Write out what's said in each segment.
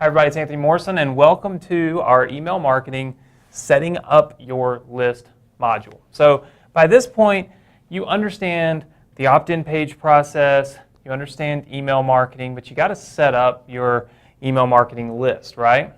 Hi everybody, it's Anthony Morrison and welcome to our email marketing setting up your list module. So by this point, you understand the opt-in page process, you understand email marketing, but you got to set up your email marketing list, right?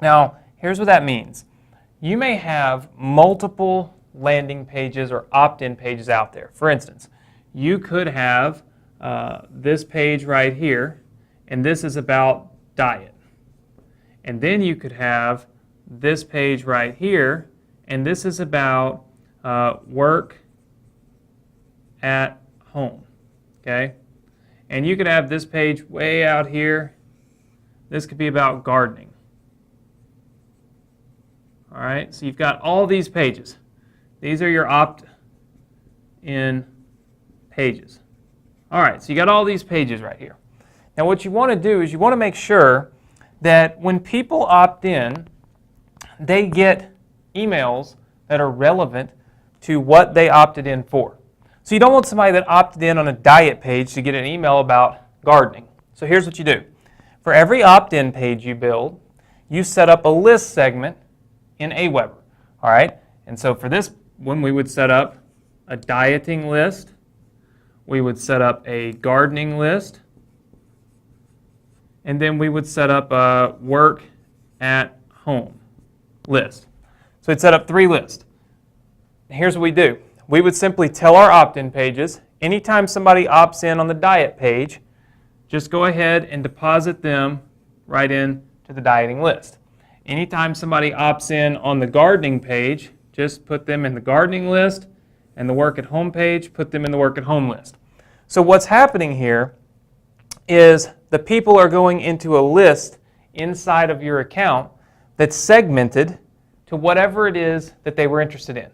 Now, here's what that means. You may have multiple landing pages or opt-in pages out there. For instance, you could have this page right here, and this is about diet. And then you could have this page right here, and this is about work at home, okay? And you could have this page way out here. This could be about gardening. All right, so you've got all these pages. These are your opt-in pages. All right, so you got all these pages right here. Now what you want to do is you want to make sure that when people opt in, they get emails that are relevant to what they opted in for. So you don't want somebody that opted in on a diet page to get an email about gardening. So here's what you do. For every opt-in page you build, you set up a list segment in Aweber. All right? And so for this one, we would set up a dieting list. We would set up a gardening list. And then we would set up a work at home list. So we'd set up 3 lists. Here's what we do. We would simply tell our opt-in pages, anytime somebody opts in on the diet page, just go ahead and deposit them right into the dieting list. Anytime somebody opts in on the gardening page, just put them in the gardening list, and the work at home page, put them in the work at home list. So what's happening here is the people are going into a list inside of your account that's segmented to whatever it is that they were interested in.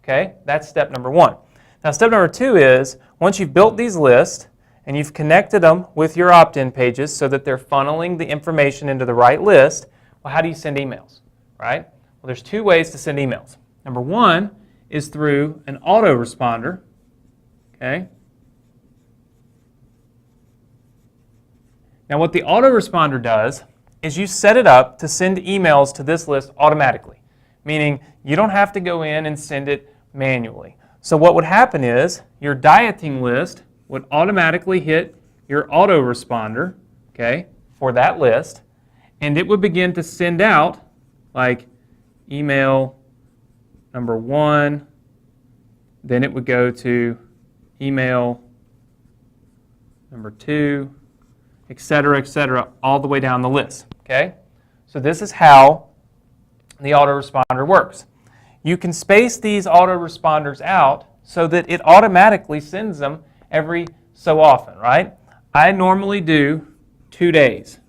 Okay, that's step number 1. Now step number 2 is, once you've built these lists and you've connected them with your opt-in pages so that they're funneling the information into the right list, well, how do you send emails, right? Well, there's 2 ways to send emails. Number 1 is through an autoresponder, okay? Now what the autoresponder does is you set it up to send emails to this list automatically, meaning you don't have to go in and send it manually. So what would happen is your dieting list would automatically hit your autoresponder, okay, for that list, and it would begin to send out like email number 1, then it would go to email number 2, etc., all the way down the list, okay? So this is how the autoresponder works. You can space these autoresponders out so that it automatically sends them every so often, right? I normally do 2 days,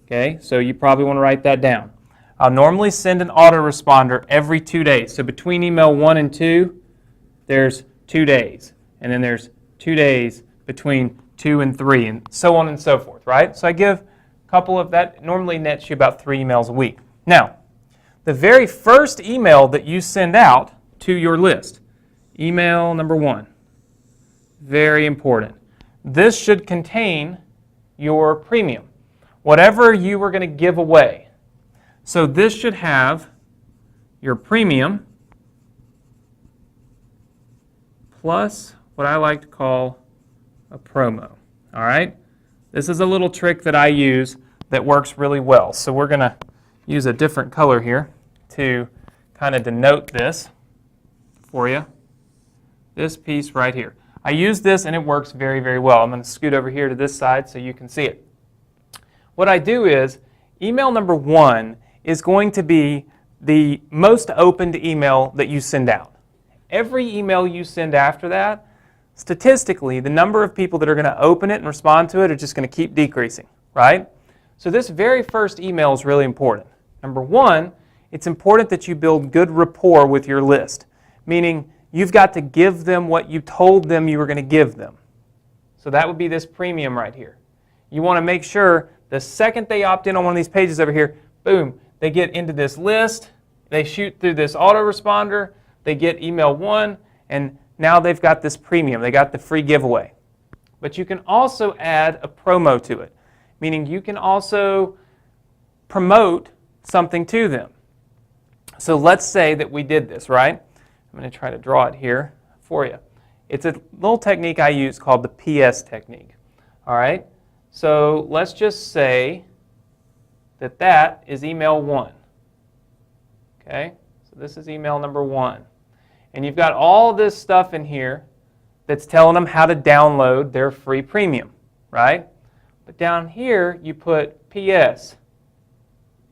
okay? So you probably want to write that down. I'll normally send an autoresponder every 2 days. So between email 1 and 2, there's 2 days. And then there's 2 days between 2 and 3, and so on and so forth, right? So I give a couple of that, normally nets you about 3 emails a week. Now, the very first email that you send out to your list, email number 1, very important. This should contain your premium, whatever you were going to give away. So this should have your premium plus what I like to call a promo. All right? This is a little trick that I use that works really well. So we're going to use a different color here to kind of denote this for you. This piece right here. I use this and it works very, very well. I'm going to scoot over here to this side so you can see it. What I do is email number 1 is going to be the most opened email that you send out. Every email you send after that, statistically, the number of people that are going to open it and respond to it are just going to keep decreasing, right? So this very first email is really important. Number 1, it's important that you build good rapport with your list, meaning you've got to give them what you told them you were going to give them. So that would be this premium right here. You want to make sure the second they opt in on one of these pages over here, boom, they get into this list, they shoot through this autoresponder, they get email 1, and now they've got this premium. They got the free giveaway. But you can also add a promo to it, meaning you can also promote something to them. So let's say that we did this, right? I'm going to try to draw it here for you. It's a little technique I use called the PS technique. All right? So let's just say that that is email 1. Okay? So this is email number 1. And you've got all this stuff in here that's telling them how to download their free premium, right? But down here you put PS.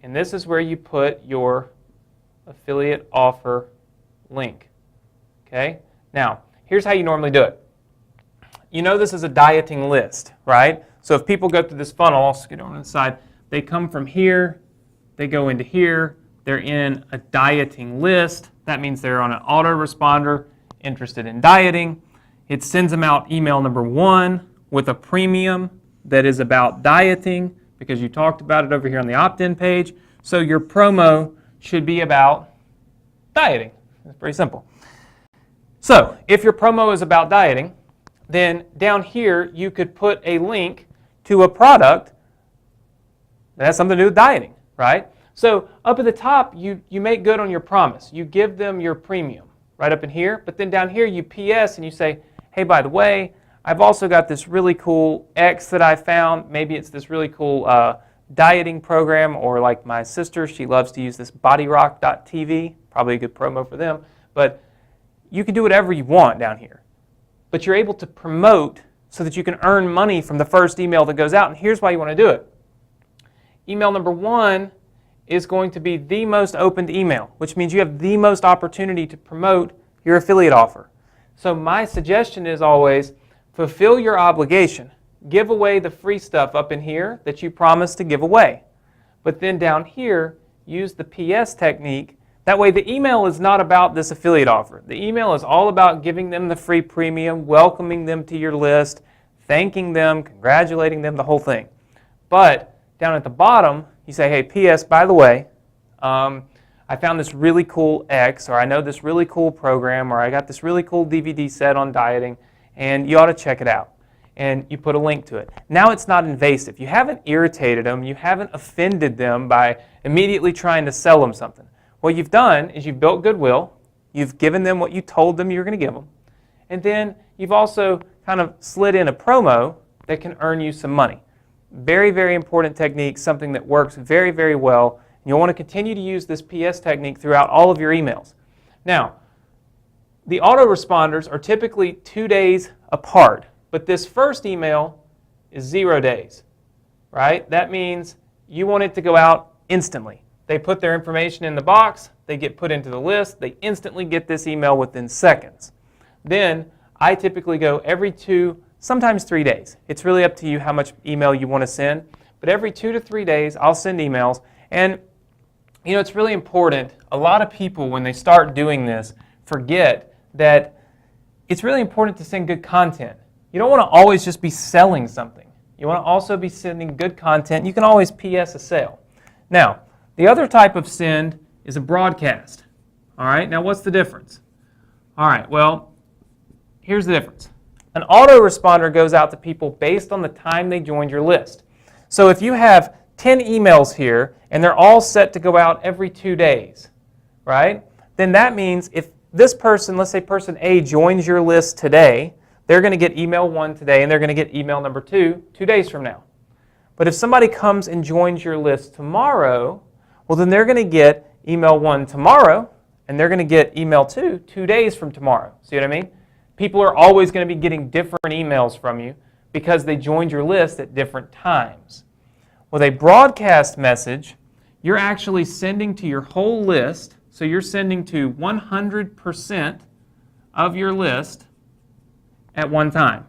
And this is where you put your affiliate offer link. Okay? Now, here's how you normally do it. You know this is a dieting list, right? So if people go through this funnel, I'll skip over to the side, they come from here, they go into here, they're in a dieting list. That means they're on an autoresponder interested in dieting. It sends them out email number 1 with a premium that is about dieting because you talked about it over here on the opt-in page. So your promo should be about dieting. It's pretty simple. So if your promo is about dieting, then down here you could put a link to a product that has something to do with dieting, right? So up at the top, you make good on your promise. You give them your premium right up in here, but then down here you PS and you say, hey, by the way, I've also got this really cool X that I found. Maybe it's this really cool dieting program, or like my sister, she loves to use this BodyRock.tv, probably a good promo for them, but you can do whatever you want down here. But you're able to promote so that you can earn money from the first email that goes out, and here's why you want to do it. Email number 1 is going to be the most opened email, which means you have the most opportunity to promote your affiliate offer. So my suggestion is always fulfill your obligation. Give away the free stuff up in here that you promised to give away. But then down here, use the PS technique. That way the email is not about this affiliate offer. The email is all about giving them the free premium, welcoming them to your list, thanking them, congratulating them, the whole thing. But down at the bottom, you say, hey, PS, by the way, I found this really cool X, or I know this really cool program, or I got this really cool DVD set on dieting, and you ought to check it out. And you put a link to it. Now it's not invasive. You haven't irritated them. You haven't offended them by immediately trying to sell them something. What you've done is you've built goodwill. You've given them what you told them you were going to give them. And then you've also kind of slid in a promo that can earn you some money. Very, very important technique, something that works very, very well. You'll want to continue to use this PS technique throughout all of your emails. Now, the autoresponders are typically 2 days apart, but this first email is 0 days, right? That means you want it to go out instantly. They put their information in the box, they get put into the list, they instantly get this email within seconds. Then I typically go every 2, sometimes 3 days. It's really up to you how much email you want to send, but every 2 to 3 days I'll send emails. And you know, it's really important. A lot of people, when they start doing this, forget that it's really important to send good content. You don't want to always just be selling something. You want to also be sending good content. You can always PS a sale. Now, the other type of send is a broadcast. All right, now what's the difference? All right, well, here's the difference. An autoresponder goes out to people based on the time they joined your list. So if you have 10 emails here and they're all set to go out every 2 days, right? Then that means if this person, let's say person A, joins your list today, they're going to get email 1 today and they're going to get email number 2 2 days from now. But if somebody comes and joins your list tomorrow, well, then they're going to get email 1 tomorrow and they're going to get email 2 2 days from tomorrow. See what I mean? People are always going to be getting different emails from you because they joined your list at different times. With a broadcast message, you're actually sending to your whole list, so you're sending to 100% of your list at one time.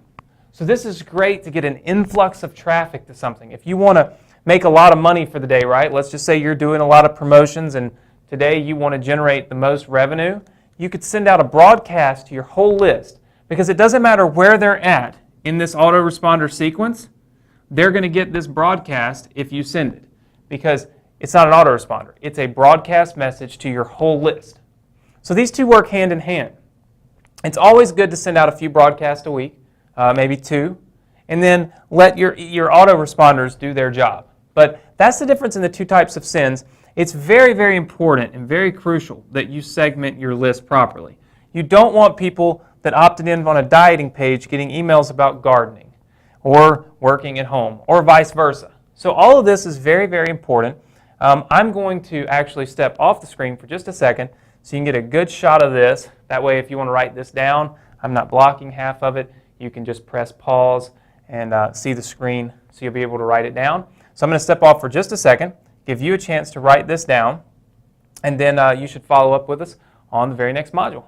So this is great to get an influx of traffic to something. If you want to make a lot of money for the day, right? Let's just say you're doing a lot of promotions and today you want to generate the most revenue. You could send out a broadcast to your whole list because it doesn't matter where they're at in this autoresponder sequence. They're going to get this broadcast if you send it because it's not an autoresponder. It's a broadcast message to your whole list. So these two work hand in hand. It's always good to send out a few broadcasts a week, maybe 2, and then let your autoresponders do their job. But that's the difference in the two types of sends. It's very, very important and very crucial that you segment your list properly. You don't want people that opted in on a dieting page getting emails about gardening or working at home or vice versa. So all of this is very, very important. I'm going to actually step off the screen for just a second so you can get a good shot of this. That way, if you want to write this down, I'm not blocking half of it. You can just press pause and see the screen so you'll be able to write it down. So I'm going to step off for just a second, give you a chance to write this down, and then you should follow up with us on the very next module.